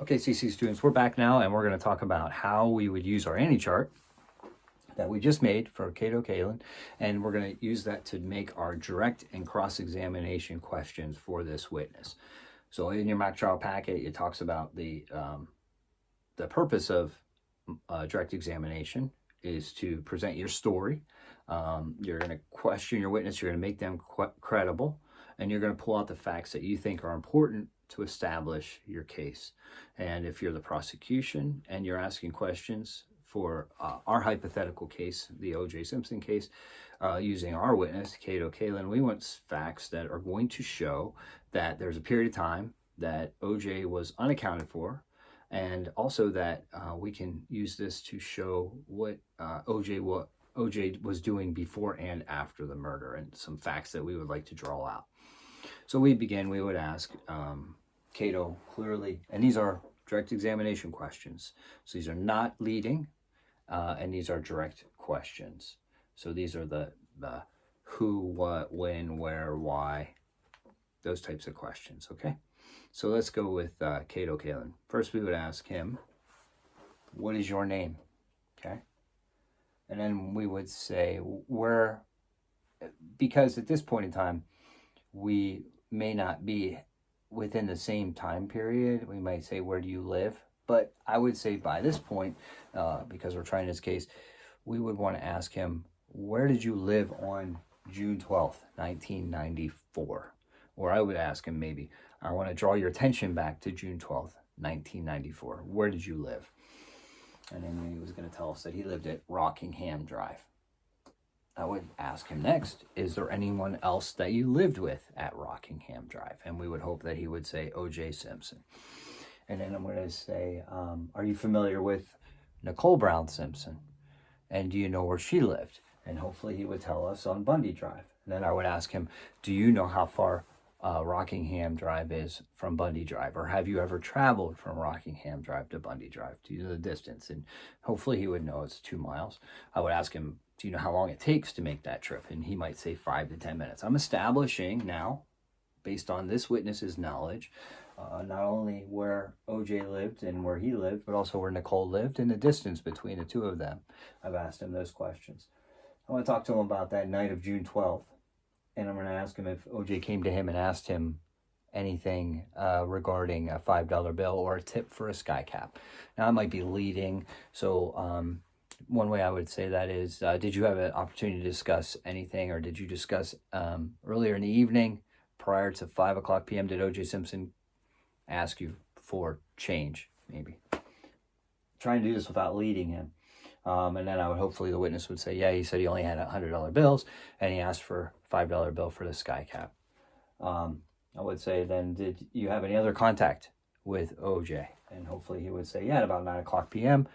Okay, CC students, we're back now, and we're going to talk about how we would use our AnyChart that we just made for Cato Kalin, and we're going to use that to make our direct and cross-examination questions for this witness. So in your mock trial packet, it talks about the purpose of direct examination is to present your story. You're going to question your witness, you're going to make them credible, and you're going to pull out the facts that you think are important to establish your case. And if you're the prosecution and you're asking questions for our hypothetical case, the O.J. Simpson case, using our witness, Cato Kalin, we want facts that are going to show that there's a period of time that O.J. was unaccounted for, and also that we can use this to show what O.J. was doing before and after the murder, and some facts that we would like to draw out. So we would ask Cato clearly, and these are direct examination questions. So these are not leading, and these are direct questions. So these are the who, what, when, where, why, those types of questions, okay? So let's go with Cato Kalin. First, we would ask him, what is your name, okay? And then we would say, where, because at this point in time, we may not be within the same time period. We might say, where do you live? But I would say by this point, because we're trying this case, we would want to ask him, where did you live on June 12th, 1994? Or I would ask him maybe, I want to draw your attention back to June 12th, 1994. Where did you live? And then he was going to tell us that he lived at Rockingham Drive. I would ask him next, is there anyone else that you lived with at Rockingham Drive? And we would hope that he would say O.J. Simpson. And then I'm going to say, are you familiar with Nicole Brown Simpson? And do you know where she lived? And hopefully he would tell us on Bundy Drive. And then I would ask him, do you know how far Rockingham Drive is from Bundy Drive? Or have you ever traveled from Rockingham Drive to Bundy Drive? Do you know the distance? And hopefully he would know it's 2 miles. I would ask him, do you know how long it takes to make that trip? And he might say 5 to 10 minutes. I'm establishing now, based on this witness's knowledge, not only where O.J. lived and where he lived, but also where Nicole lived and the distance between the two of them. I've asked him those questions. I want to talk to him about that night of June 12th. And I'm going to ask him if O.J. came to him and asked him anything regarding a $5 bill or a tip for a sky cap. Now, I might be leading, so one way I would say that is, did you have an opportunity to discuss anything, or did you discuss earlier in the evening prior to 5 o'clock p.m., did O.J. Simpson ask you for change, maybe? Try and do this without leading him. And then I would hopefully the witness would say, yeah, he said he only had $100 bills, and he asked for a $5 bill for the sky cap. I would say, then, did you have any other contact with O.J.? And hopefully he would say, yeah, at about 9 o'clock p.m.,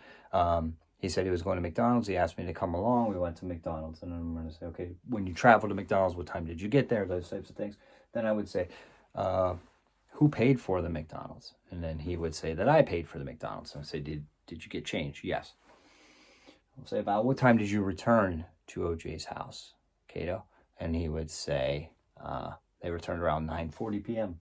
he said he was going to McDonald's. He asked me to come along. We went to McDonald's. And I'm going to say, okay, when you traveled to McDonald's, what time did you get there? Those types of things. Then I would say, who paid for the McDonald's? And then he would say that I paid for the McDonald's. And I say, did you get change? Yes. I'll say, about what time did you return to O.J.'s house, Cato? And he would say, they returned around 9:40 p.m.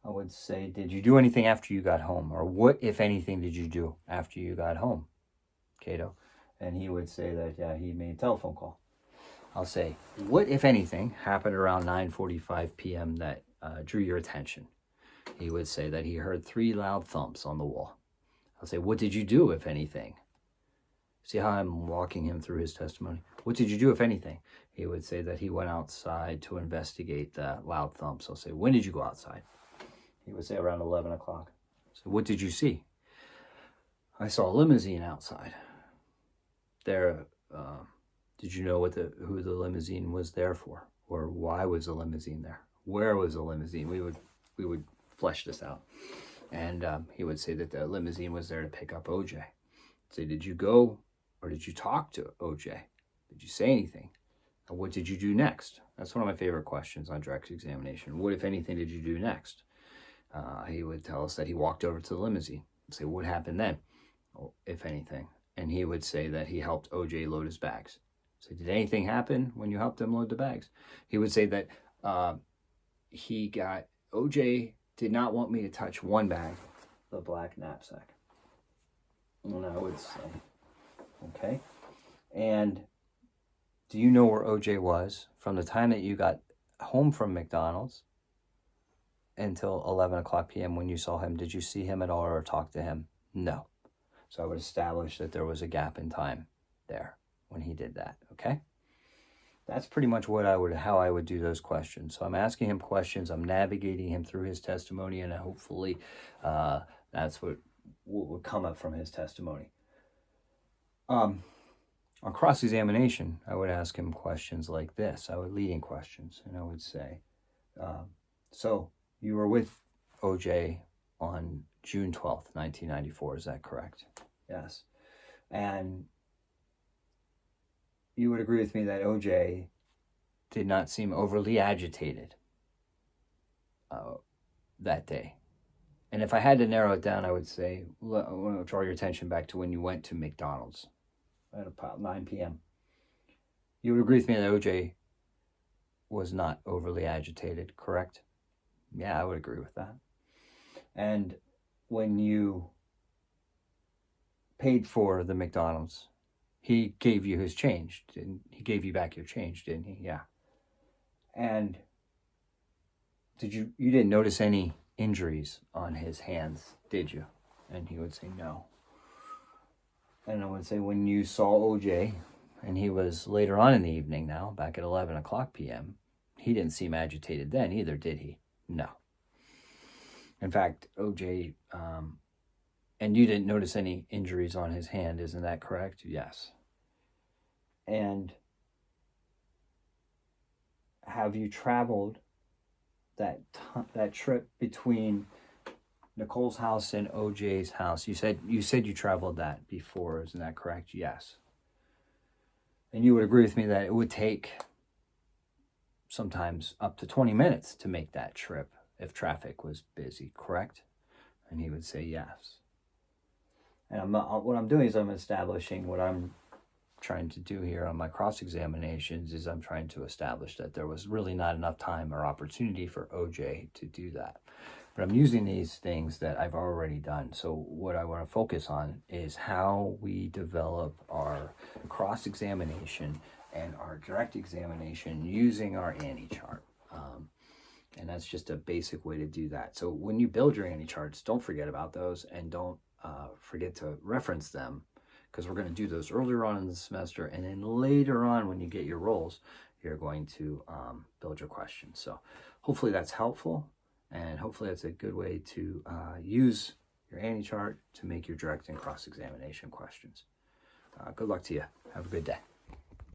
I would say, did you do anything after you got home? Or what, if anything, did you do after you got home, Cato? And he would say that, yeah, he made a telephone call. I'll say, what, if anything, happened around 9:45 p.m. that drew your attention? He would say that he heard 3 loud thumps on the wall. I'll say, what did you do, if anything? See how I'm walking him through his testimony? What did you do, if anything? He would say that he went outside to investigate the loud thumps. I'll say, when did you go outside? He would say around 11 o'clock. So what did you see? I saw a limousine outside. There, did you know who the limousine was there for? Or why was the limousine there? Where was the limousine? We would flesh this out. And he would say that the limousine was there to pick up O.J. Say, did you go or did you talk to O.J.? Did you say anything? And what did you do next? That's one of my favorite questions on direct examination. What, if anything, did you do next? He would tell us that he walked over to the limousine. Say, what happened then, if anything? And he would say that he helped O.J. load his bags. So did anything happen when you helped him load the bags? He would say that O.J. did not want me to touch one bag the black knapsack. And I would say, okay. And do you know where OJ was from the time that you got home from McDonald's until 11 o'clock p.m. when you saw him? Did you see him at all or talk to him? No. So I would establish that there was a gap in time there when he did that, okay? That's pretty much how I would do those questions. So I'm asking him questions, I'm navigating him through his testimony, and hopefully that's what would come up from his testimony. On cross-examination, I would ask him questions like this. I would lead in questions, and I would say, so you were with OJ on June 12th, 1994, is that correct? Yes. And you would agree with me that OJ did not seem overly agitated that day. And if I had to narrow it down, I would say, I want to draw your attention back to when you went to McDonald's at about 9 p.m. You would agree with me that OJ was not overly agitated, correct? Yeah, I would agree with that. And when you paid for the McDonald's, he gave you his change. He gave you back your change, didn't he? Yeah. And you didn't notice any injuries on his hands, did you? And he would say no. And I would say when you saw OJ, and he was later on in the evening now, back at 11 o'clock p.m., he didn't seem agitated then either, did he? No. In fact, OJ, and you didn't notice any injuries on his hand, isn't that correct? Yes. And have you traveled that trip between Nicole's house and OJ's house? You said you traveled that before, isn't that correct? Yes. And you would agree with me that it would take sometimes up to 20 minutes to make that trip if traffic was busy, correct? And he would say yes. And what I'm doing is I'm establishing what I'm trying to do here on my cross-examinations is I'm trying to establish that there was really not enough time or opportunity for OJ to do that. But I'm using these things that I've already done. So what I want to focus on is how we develop our cross-examination and our direct examination using our Annie chart. And that's just a basic way to do that. So when you build your Annie charts, don't forget about those and don't forget to reference them, because we're going to do those earlier on in the semester, and then later on when you get your roles, you're going to build your questions. So hopefully that's helpful, and hopefully that's a good way to use your Annie chart to make your direct and cross-examination questions. Good luck to you. Have a good day.